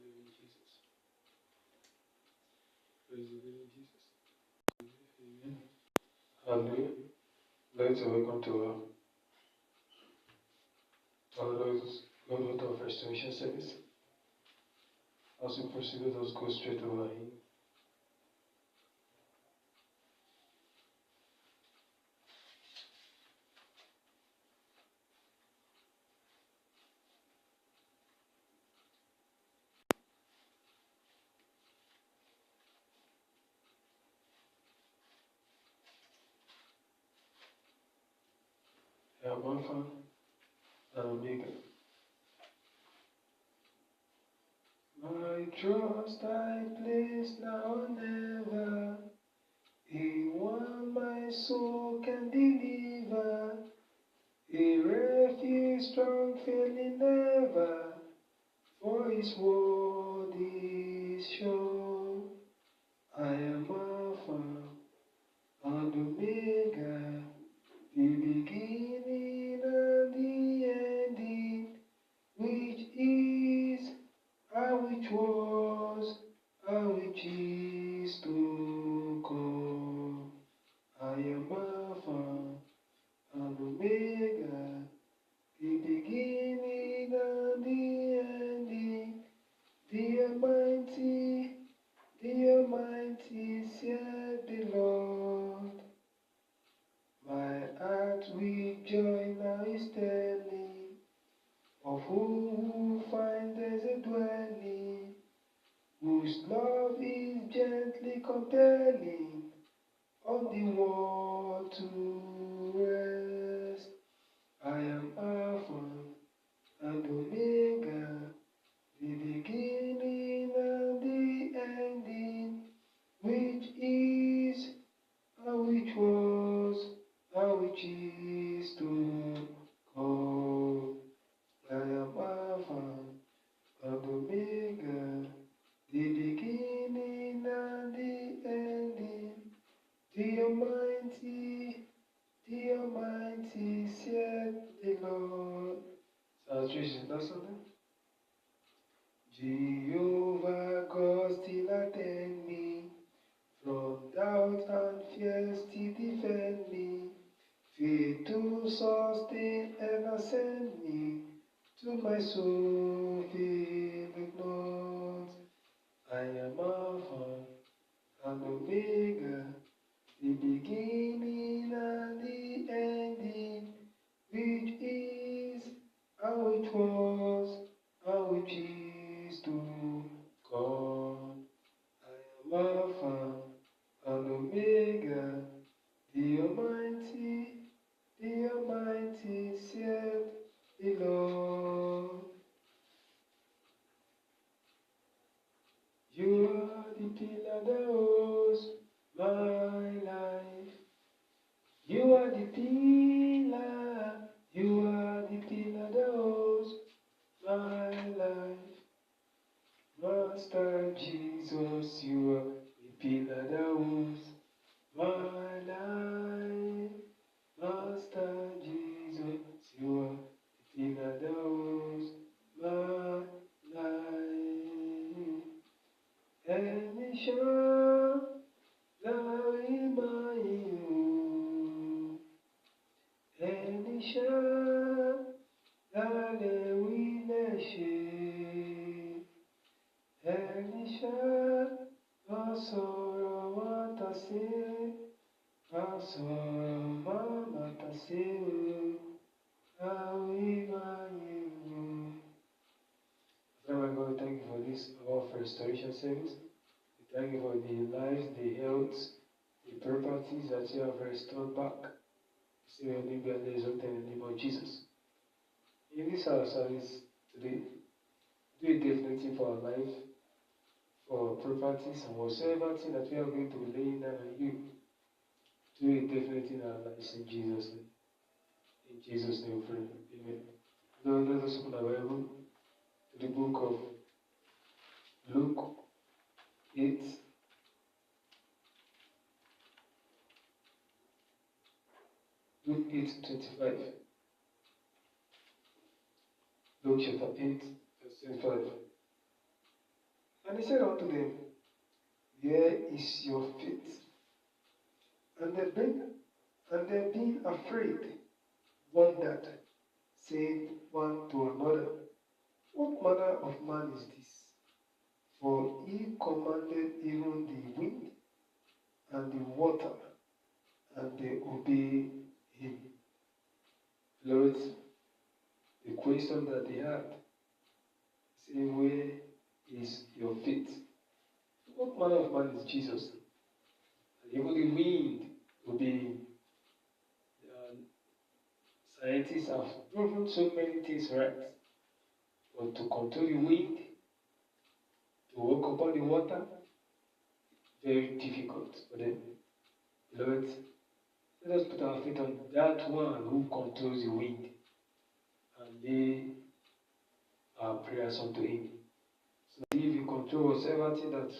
living Jesus. Praise the living Jesus. Amen. Hallelujah. Let's welcome to our Lord of Restoration service. As we proceed, let us go straight to our hymn. Alpha and Omega. My trust I place now and ever in one my soul can deliver, a refuge strong failing never, for His word is sure. I am Alpha and Omega, the beginning and the ending, which is, and which was, and which is to come. I am Alpha and Omega, the beginning and the ending, the Almighty, said the Lord. My heart with joy now is telling of who findeth a dwelling, whose love is gently compelling on the world to rest. I am Alpha and Omega, the beginning and the ending, which is, and which was, and which is to come. I am Alpha and Omega, the beginning and the ending, the Almighty, said the Lord. Salvation, that's something. Jehovah God still attend me, from doubt and fear still defend me, faith to sustain ever send me, to my soul fail not. I am Alpha and Omega, the beginning and the ending, which is, and which was, and which is to come. I am Alpha and Omega, the Almighty, said the Lord. You are the pillar that holds my life. You are the pillar that holds my life. Master Jesus, you are the pillar that holds my life. Master Jesus, you are the pillar that holds my life. Ẹni ṣọ́ láì máa yìn ó, ẹni ṣọ́ lálẹ́ wí lẹ̀ ṣe, ẹni ṣọ́ lọ sọ̀rọ̀ wá tà sí, lọ sọ̀rọ̀ má má tà sí o, láì máa yìn ó. Father God, thank you for this hour of restoration service. We thank you for the lives, the health, the properties that you have restored back. Say your name be exalted in the name of Jesus. In this our service today, do it definitely for our life, for our properties, and whatsoever thing that we are going to be laying down on you. Do it definitely in our lives in Jesus' name. In Jesus' name we pray. Amen. Lord, let us open our Bible to the book of Luke 8. Luke 8:25. Luke chapter 8, verse 25. And he said unto them, where is your faith? And they being afraid, wondered, saying one to another, what manner of man is this? For he commanded even the wind and the water, and they obey him. Lord, the question that they had, say, where is your faith? What manner of man is Jesus? And even the wind obey him. Scientists have proven so many things right. But to control the wind, to walk upon the water, very difficult for them. Beloved, let us put our faith on that one who controls the wind and lay our prayers unto him. So if he controls everything that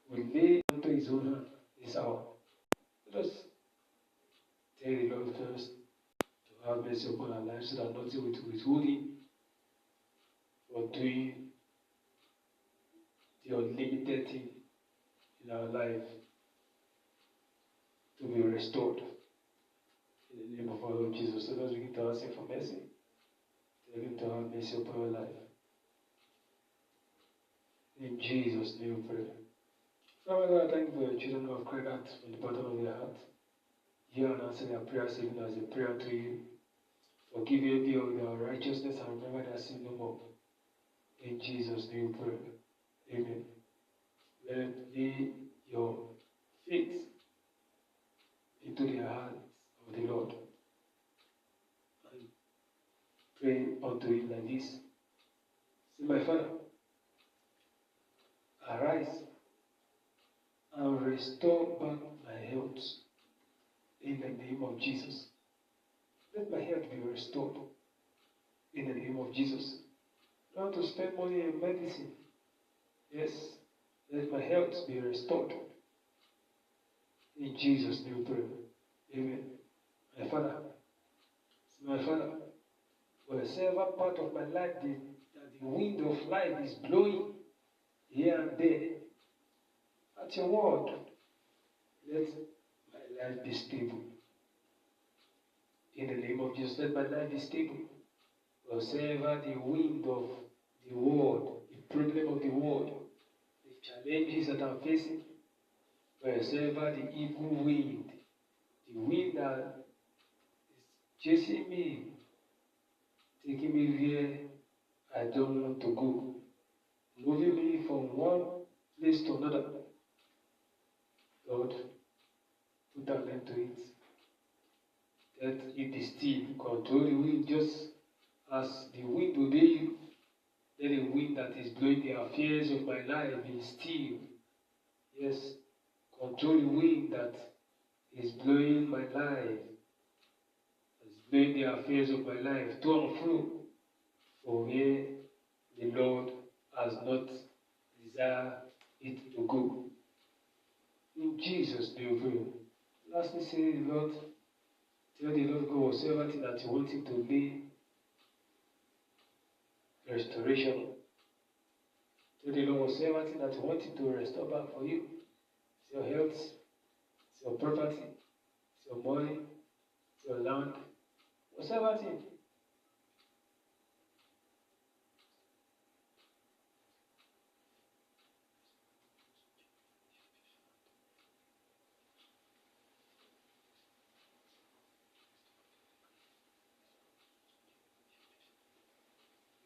we lay unto his own hand this hour, let us tell the Lord first to have mercy upon our lives so that nothing will withhold him for doing the unlimited thing in our life to be restored. In the name of our Lord Jesus, let us begin to ask him for mercy. Tell him to have mercy upon our life. In Jesus' name we pray. Father God, I thank you for your children who have cried out from the bottom of their heart. Hear and answer their prayers even as a prayer to you. Forgive every of their righteousness and remember their sin no more. In Jesus' name we pray. Amen. Lay your faith into the hands of the Lord and pray unto him like this. Say, my Father, arise and restore back my health in the name of Jesus. Let my health be restored in the name of Jesus. I don't want to spend money on medicine. Yes, let my health be restored. In Jesus' name we pray. Amen. My Father, wherever part of my life that the wind of life is blowing here and there, at your word, let my life be stable. In the name of Jesus, let my life be stable. Wherever the wind of the world, the problem of the world, the challenges that I'm facing, wherever the evil wind, the wind that is chasing me, taking me where I don't want to go, moving me from one place to another, Lord, put an end to it. That it is still, control the wind just as the wind obey you. Let the wind that is blowing the affairs of my life be still. Yes, control the wind that is blowing my life, is blowing the affairs of my life to and fro, for where the Lord has not desired it to go. In Jesus' name we pray. Lastly, say the Lord, tell the Lord God whatsoever thing that you want him to lay restoration. Tell the Lord whatsoever thing that you want him to restore back for you. It's your health, it's your property, it's your money, it's your land, whatsoever thing.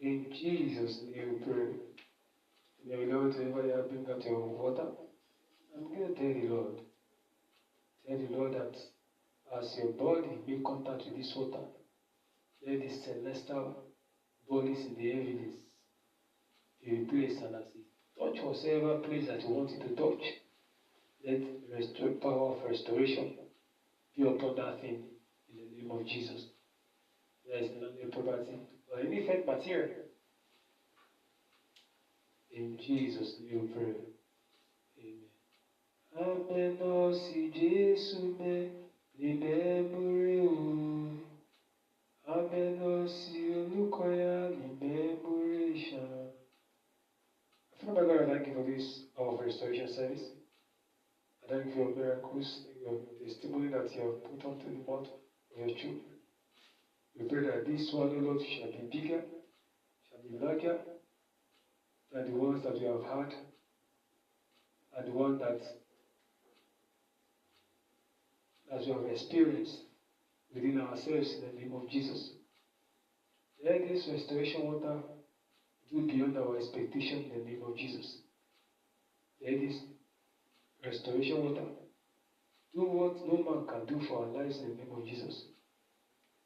In Jesus' name we pray. May the Lord, whenever you bring out your water, I'm going to tell the Lord. Tell the Lord that as your body make contact with this water, let the celestial bodies in the heavens be replaced, and as it touch whatsoever place that you want it to touch, let power of restoration be upon that thing in the name of Jesus. There is no new property or any fake material. In Jesus' name we pray. Amen. Amen. O si Jesu me ni memory o. Amen. O si Olukoya ni memoration. Father God, I thank you for this miracles, your testimony that you have put onto the mouth of your children. We pray that this one, O Lord, shall be bigger, shall be larger than the ones that we have had, and the one that we have experienced within ourselves in the name of Jesus. Let this restoration water do beyond our expectation in the name of Jesus. Let this restoration water do what no man can do for our lives in the name of Jesus.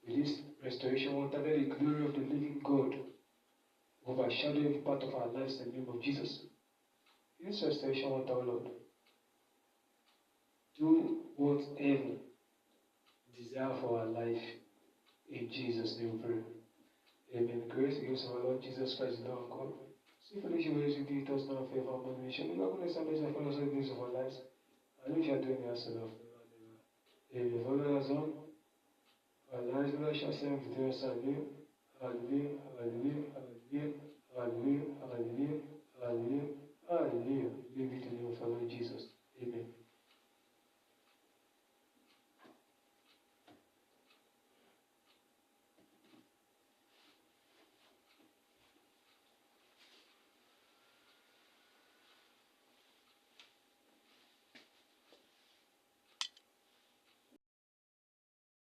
With this restoration water, let the glory of the living God overshadow every part of our lives in the name of Jesus. This restoration water, O Lord, do what heaven desire for our life. In Jesus' name we pray. Amen. Grace, the grace of our Lord Jesus Christ, the love of God. See fellowship with us, with us now, forever, and we shall never goodness and mercy follow us all the days of our lives, and we shall do in the house of the Lord forever and ever. Amen. Follow us on. Our lives, Lord, shall stand victorious. Hallelujah. Hallelujah. Hallelujah. Hallelujah. Hallelujah.